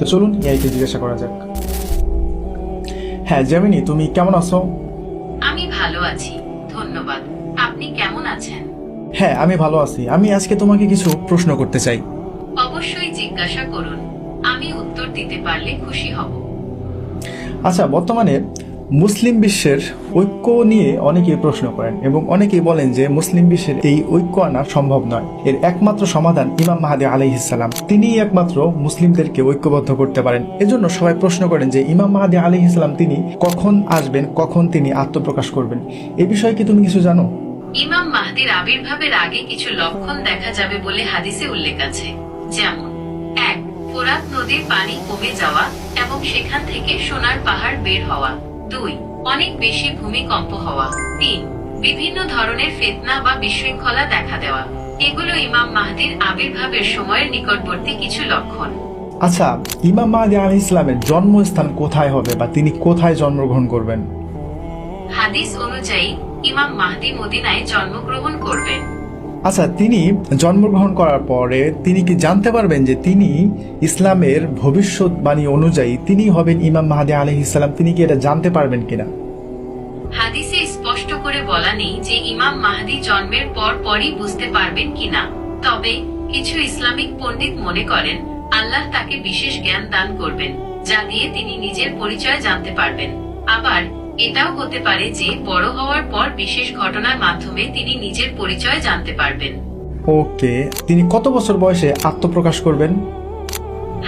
তো চলুন এআইকে জিজ্ঞাসা করা যাক। হ্যাঁ জেমিনি, তুমি কেমন আছো? আমি ভালো আছি, ধন্যবাদ। আপনি কেমন আছেন? হ্যাঁ আমি ভালো আছি। আমি আজকে তোমাকে কিছু প্রশ্ন করতে চাই। অবশ্যই জিজ্ঞাসা করুন, আমি উত্তর দিতে পারলে খুশি হব। আচ্ছা, বর্তমানে মুসলিম বিশ্বের ঐক্য নিয়ে অনেকেই প্রশ্ন করেন এবং অনেকেই বলেন যে মুসলিম বিশ্বের এই ঐক্য আনা সম্ভব নয়। এর একমাত্র সমাধান ইমাম মাহদী আলাইহিস সালাম, তিনিই একমাত্র মুসলিমদেরকে ঐক্যবদ্ধ করতে পারেন। এজন্য সবাই প্রশ্ন করেন যে ইমাম মাহদী আলাইহিস সালাম তিনি কখন আসবেন, কখন তিনি আত্মপ্রকাশ করবেন। এই বিষয়ে কি তুমি কিছু জানো? ইমাম মাহদীর আবির্ভাবের আগে কিছু লক্ষণ দেখা যাবে বলে হাদিসে উল্লেখ আছে। যেমন 1. ফোরাত নদীর পানি কমে যাওয়া এবং সেখান থেকে সোনার পাহাড় বের হওয়া। 2. অনেক বেশি ভূমিকম্প হওয়া। 3. বিভিন্ন ধরনের ফিতনা বা বিশৃঙ্খলা দেখা দেওয়া। এগুলো ইমাম মাহদীর আবির্ভাবের সময়ের নিকটবর্তী কিছু লক্ষণ। আচ্ছা, ইমাম মাহদী আলাইহিস সালামের জন্মস্থান কোথায় হবে বা তিনি কোথায় জন্মগ্রহণ করবেন? হাদিস অনুযায়ী ইমাম মাহদী মদিনায় জন্মগ্রহণ করবেন। আচ্ছা, তিনি জন্মগ্রহণ করার পরে তিনি কি জানতে পারবেন যে তিনি ইসলামের ভবিষ্যৎবাণী অনুযায়ী তিনি হবেন ইমাম মাহদী আলাইহিস সালাম? তিনি কি এটা জানতে পারবেন কিনা? হাদিসে স্পষ্ট করে বলা নেই যে ইমাম মাহদী জন্মের পর পরই বুঝতে পারবেন কিনা। তবে কিছু ইসলামিক পণ্ডিত মনে করেন আল্লাহ তাকে বিশেষ জ্ঞান দান করবেন, যা দিয়ে তিনি নিজের পরিচয় জানতে পারবেন। আবার এটাও হতে পারে যে বড় হওয়ার পর বিশেষ ঘটনার মাধ্যমে তিনি নিজের পরিচয় জানতে পারবেন। ওকে, তিনি কত বছর বয়সে আত্মপ্রকাশ করবেন?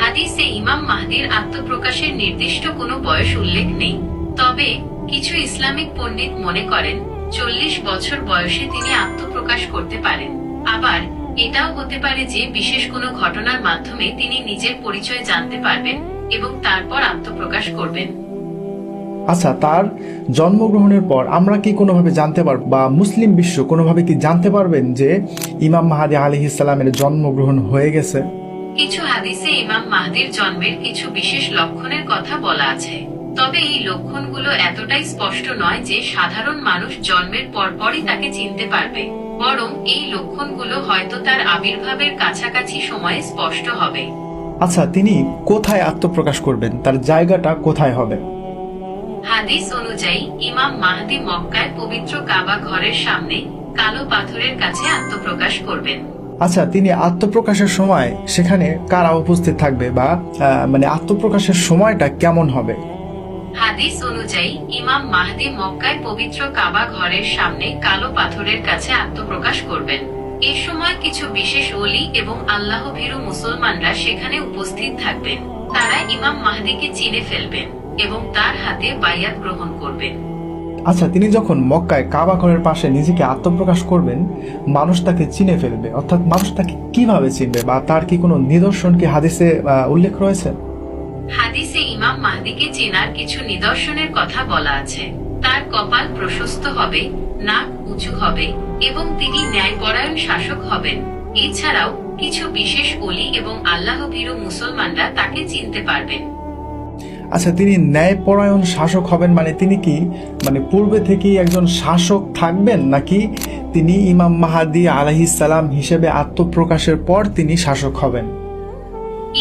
হাদিসে ইমাম মাহদীর আত্মপ্রকাশের নির্দিষ্ট কোনো বয়স উল্লেখ নেই। তবে কিছু ইসলামিক পণ্ডিত মনে করেন 40 বছর বয়সে তিনি আত্মপ্রকাশ করতে পারেন। আবার এটাও হতে পারে যে বিশেষ কোনো ঘটনার মাধ্যমে তিনি নিজের পরিচয় জানতে পারবেন এবং তারপর আত্মপ্রকাশ করবেন। আচ্ছা, তার জন্মগ্রহণের পর আমরা কি কোনোভাবে জানতে পারব বা মুসলিম বিশ্ব কোনোভাবে কি জানতে পারবেন যে ইমাম মাহদী আলাইহিস সালামের জন্মগ্রহণ হয়ে গেছে? কিছু হাদিসে ইমাম মাহদীর জন্মের কিছু বিশেষ লক্ষণের কথা বলা আছে। তবে এই লক্ষণগুলো এতটাই স্পষ্ট নয় যে সাধারণ মানুষ জন্মের পরপরই তাকে চিনতে পারবে, বরং এই লক্ষণগুলো হয়তো তার আবির্ভাবের কাছাকাছি সময়ে স্পষ্ট হবে। আচ্ছা, তিনি কোথায় আত্মপ্রকাশ করবেন? তার জায়গাটা কোথায় হবে? হাদিস অনুযায়ী ইমাম মাহদী মক্কায় পবিত্র কাবা ঘরের সামনে কালো পাথরের কাছে আত্মপ্রকাশ করবেন। আচ্ছা, তিনি আত্মপ্রকাশের সময় সেখানে কারা উপস্থিত থাকবে বা আত্মপ্রকাশের সময়টা কেমন হবে? হাদিস অনুযায়ী ইমাম মাহদী মক্কায় পবিত্র কাবা ঘরের সামনে কালো পাথরের কাছে আত্মপ্রকাশ করবেন। এ সময় কিছু বিশেষ ওলি এবং আল্লাহ ভীরু মুসলমানরা সেখানে উপস্থিত থাকবেন। তারা ইমাম মাহদীকে চিনে ফেলবেন এবং তার হাতে বায়াত গ্রহণ করবেন। আচ্ছা, তিনি যখন মক্কায় কাবা ঘরের পাশে নিজেকে আত্মপ্রকাশ করবেন, মানুষ তাকে চিনে ফেলবে, অর্থাৎ মানুষ তাকে কিভাবে চিনবে বা তার কি কোনো নিদর্শন কি হাদিসে উল্লেখ রয়েছে? হাদিসে ইমাম মাহদীকে চেনার কিছু নিদর্শনের কথা বলা আছে। তার কপাল প্রশস্ত হবে, নাক উঁচু হবে এবং তিনি ন্যায়পরায়ণ শাসক হবেন। এছাড়াও কিছু বিশেষ ওলি এবং আল্লাহ ভীরু মুসলমানরা তাকে চিনতে পারবেন। আচ্ছা, তিনি ন্যায়পরায়ণ শাসক হবেন মানে তিনি কি পূর্বে থেকেই একজন শাসক থাকবেন, নাকি তিনি ইমাম মাহদী আলাইহিস সালাম হিসেবে আত্মপ্রকাশের পর তিনি শাসক হবেন?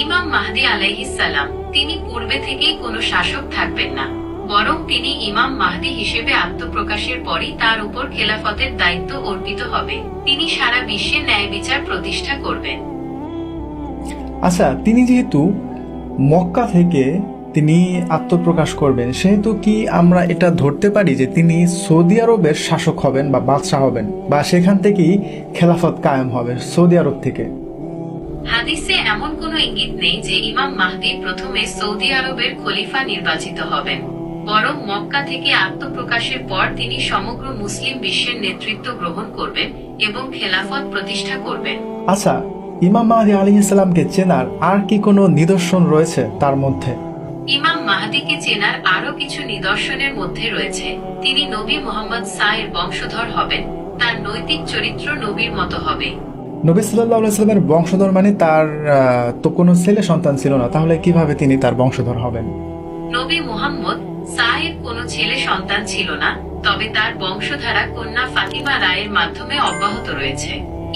ইমাম মাহদী আলাইহিস সালাম তিনি পূর্বে থেকেই কোনো শাসক থাকবেন না, বরং তিনি ইমাম মাহদী হিসেবে আত্মপ্রকাশের পরই তার উপর খেলাফতের দায়িত্ব অর্পিত হবে। তিনি সারা বিশ্বে ন্যায় বিচার প্রতিষ্ঠা করবেন। আচ্ছা, তিনি যেহেতু মক্কা থেকে তিনি আত্মপ্রকাশ করবেন, সেহেতু কি আমরা এটা ধরতে পারি যে তিনি সৌদি আরবের শাসক হবেন বা বাদশাহ হবেন, বা সেখান থেকেই খেলাফত কায়েম হবে সৌদি আরব থেকে? হাদিসে এমন কোনো ইঙ্গিত নেই যে ইমাম মাহদী প্রথমে সৌদি আরবের খলিফা নির্বাচিত হবেন, বরং মক্কা থেকে আত্মপ্রকাশের পর তিনি সমগ্র মুসলিম বিশ্বের নেতৃত্ব গ্রহণ করবেন এবং খেলাফত প্রতিষ্ঠা করবেন। আচ্ছা, ইমাম মাহদী আলাইহিস সালামকে চেনার আর কি কোনো নিদর্শন রয়েছে তার মধ্যে? ইমাম মাহদীকে চেনার আরো কিছু নিদর্শনের মধ্যে রয়েছে তিনি নবী মুহাম্মদ সাহের বংশধর হবেন। তার নৈতিক চরিত্র নবীর মতো হবে। নবী সাল্লাল্লাহু আলাইহি ওয়াসাল্লামের বংশধর মানে তার তো কোনো ছেলে সন্তান ছিল না, তাহলে কিভাবে তিনি তার বংশধর হবেন? নবী মুহাম্মদ সাহের কোনো ছেলে সন্তান ছিল না, তবে তার বংশধারা কন্যা ফাতিমা রায়ের মাধ্যমে অব্যাহত রয়েছে।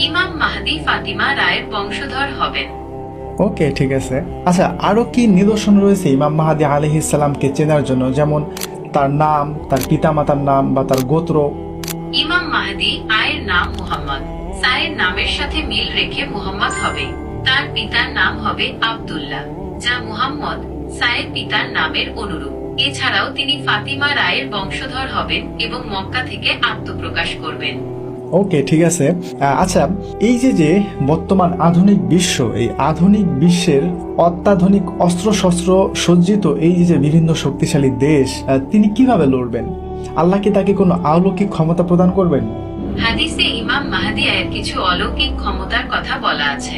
ইমাম মাহদী ফাতিমা রায়ের বংশধর হবেন। ওকে, ঠিক আছে। আচ্ছা, আরো কি নিদর্শন রয়েছে ইমাম মাহাদি আলাইহিস সালামকে চেনার জন্য, যেমন তার নাম, তার পিতামাতার নাম বা তার গোত্র? ইমাম মাহদি আয়ের নাম মুহাম্মদ, সায়ের নামের সাথে মিল রেখে মুহাম্মদ হবে। তার পিতার নাম হবে আব্দুল্লাহ, যা মুহাম্মদ সায়ের পিতার নামের অনুরূপ। এছাড়াও তিনি ফাতিমা রায়ের বংশধর হবেন এবং মক্কা থেকে আত্মপ্রকাশ করবেন। ওকে, ঠিক আছে। আচ্ছা, এই যে বর্তমান আধুনিক বিশ্ব, এই আধুনিক বিশ্বের অত্যাধুনিক অস্ত্রশস্ত্র সজ্জিত এই যে বিভিন্ন শক্তিশালী দেশ, তিনি কিভাবে লড়বেন? আল্লাহ কি তাকে কোনো অলৌকিক ক্ষমতা প্রদান করবেন? হাদিসে ইমাম মাহদি এর কিছু অলৌকিক ক্ষমতার কথা বলা আছে,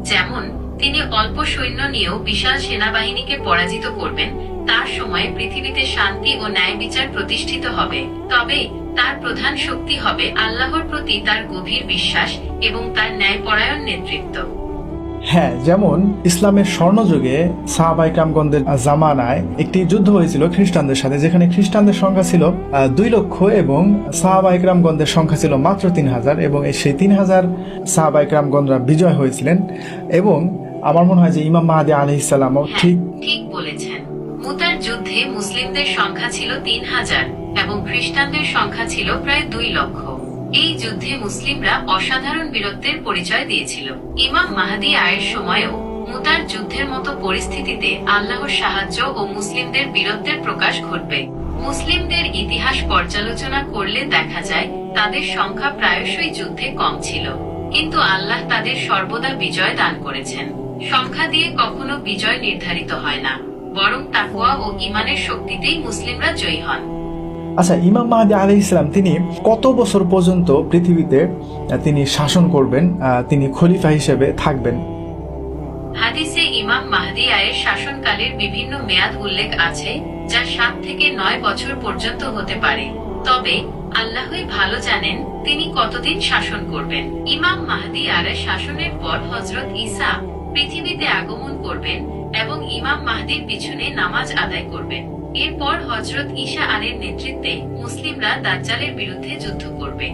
যেমন তিনি অল্প সৈন্য নিয়েও বিশাল সেনাবাহিনীকে পরাজিত করবেন। তার সময়ে পৃথিবীতে শান্তি ও ন্যায় বিচার প্রতিষ্ঠিত হবে। তবে তার প্রধান শক্তি হবে আল্লাহর প্রতি তার গভীর বিশ্বাস এবং তার ন্যায়পরায়ণ নেতৃত্ব। হ্যাঁ, যেমন ইসলামের স্বর্ণযুগে সাহাবা ইকরামগণদের জামানায় একটি যুদ্ধ হয়েছিল খ্রিস্টানদের সাথে, যেখানে খ্রিস্টানদের সংখ্যা ছিল 2 লক্ষ এবং সাহাবা ইকরামগণদের সংখ্যা ছিল মাত্র 3000, এবং সেই 3000 সাহাবা ইকরামগণরা বিজয় হয়েছিলেন। এবং আমার মনে হয় যে ইমাম মাহদি আলাইহিস সালামও ঠিক বলেছেন। মুতার যুদ্ধে মুসলিমদের সংখ্যা ছিল 3000 এবং খ্রিস্টানদের সংখ্যা ছিল প্রায় 2 লক্ষ। এই যুদ্ধে মুসলিমরা অসাধারণ বীরত্বের পরিচয় দিয়েছিল। ইমাম মাহদি আয়ের সময়ও মুতার যুদ্ধের মতো পরিস্থিতিতে আল্লাহর সাহায্য ও মুসলিমদের বীরত্বের প্রকাশ ঘটবে। মুসলিমদের ইতিহাস পর্যালোচনা করলে দেখা যায় তাদের সংখ্যা প্রায়শই যুদ্ধে কম ছিল, কিন্তু আল্লাহ তাদের সর্বদা বিজয় দান করেছেন। সংখ্যা দিয়ে কখনো বিজয় নির্ধারিত হয় না, বরং তাকওয়া ও ঈমানের শক্তিতেই মুসলিমরা জয়ী হন। আচ্ছা, ইমাম মাহদি আলাইহিস সালাম তিনি কত বছর পর্যন্ত পৃথিবীতে তিনি শাসন করবেন, তিনি খলিফা হিসেবে থাকবেন? হাদিসে ইমাম মাহদি আয়ের শাসনকালের বিভিন্ন মেয়াদ উল্লেখ আছে, যা 7 থেকে 9 বছর পর্যন্ত হতে পারে। তবে আল্লাহই ভালো জানেন তিনি কতদিন শাসন করবেন। ইমাম মাহদি আয়ের শাসনের পর হযরত ঈসা পৃথিবীতে আগমন করবেন এবং ইমাম মাহদির পিছনে নামাজ আদায় করবেন। এরপর হযরত ঈসা আলীর নেতৃত্বে মুসলিমরা দাজ্জালের বিরুদ্ধে যুদ্ধ করবে।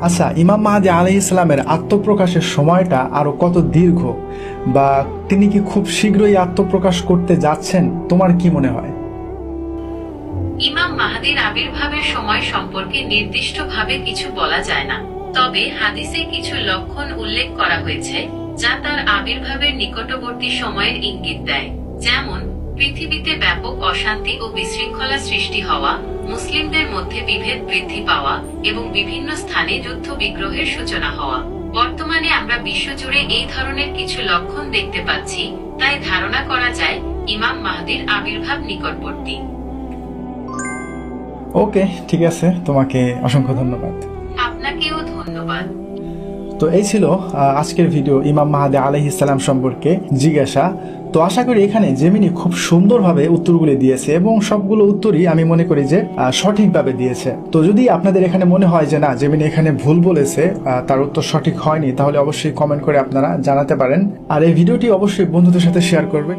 আচ্ছা, ইমাম মাহদি আলাইহিস সালামের আত্মপ্রকাশের সময়টা আরো কত দীর্ঘ, বা তিনি কি খুব শীঘ্রই আত্মপ্রকাশ করতে যাচ্ছেন? তোমার কি মনে হয়? ইমাম মাহদির আবির্ভাবের সময় সম্পর্কে নির্দিষ্টভাবে কিছু বলা যায় না, তবে হাদিসে কিছু লক্ষণ উল্লেখ করা হয়েছে যা তার আবির্ভাবের নিকটবর্তী সময়ের ইঙ্গিত দেয়। যেমন পৃথিবীতে ব্যাপক অশান্তি ও বিশৃঙ্খলা সৃষ্টি হওয়া, মুসলিমদের মধ্যে বিভেদ বৃদ্ধি পাওয়া এবং বিভিন্ন স্থানে যুদ্ধ বিগ্রহের সূচনা হওয়া। বর্তমানে আমরা বিশ্বজুড়ে এই ধরনের কিছু লক্ষণ দেখতে পাচ্ছি, তাই ধারণা করা যায় ইমাম মাহদির আবির্ভাব নিকটবর্তী। ওকে, ঠিক আছে, তোমাকে অসংখ্য ধন্যবাদ। আপনাকেও ধন্যবাদ। তো এই ছিল আজকের ভিডিও ইমাম মাহদি আলাইহিস সালাম সম্পর্কে জিজ্ঞাসা। তো আশা করি এখানে জেমিনি খুব সুন্দরভাবে উত্তরগুলি দিয়েছে এবং সবগুলো উত্তরই আমি মনে করি যে সঠিকভাবে দিয়েছে। তো যদি আপনাদের এখানে মনে হয় যে না, জেমিনি এখানে ভুল বলেছে, তার উত্তর সঠিক হয়নি, তাহলে অবশ্যই কমেন্ট করে আপনারা জানাতে পারেন। আর এই ভিডিওটি অবশ্যই বন্ধুদের সাথে শেয়ার করবেন।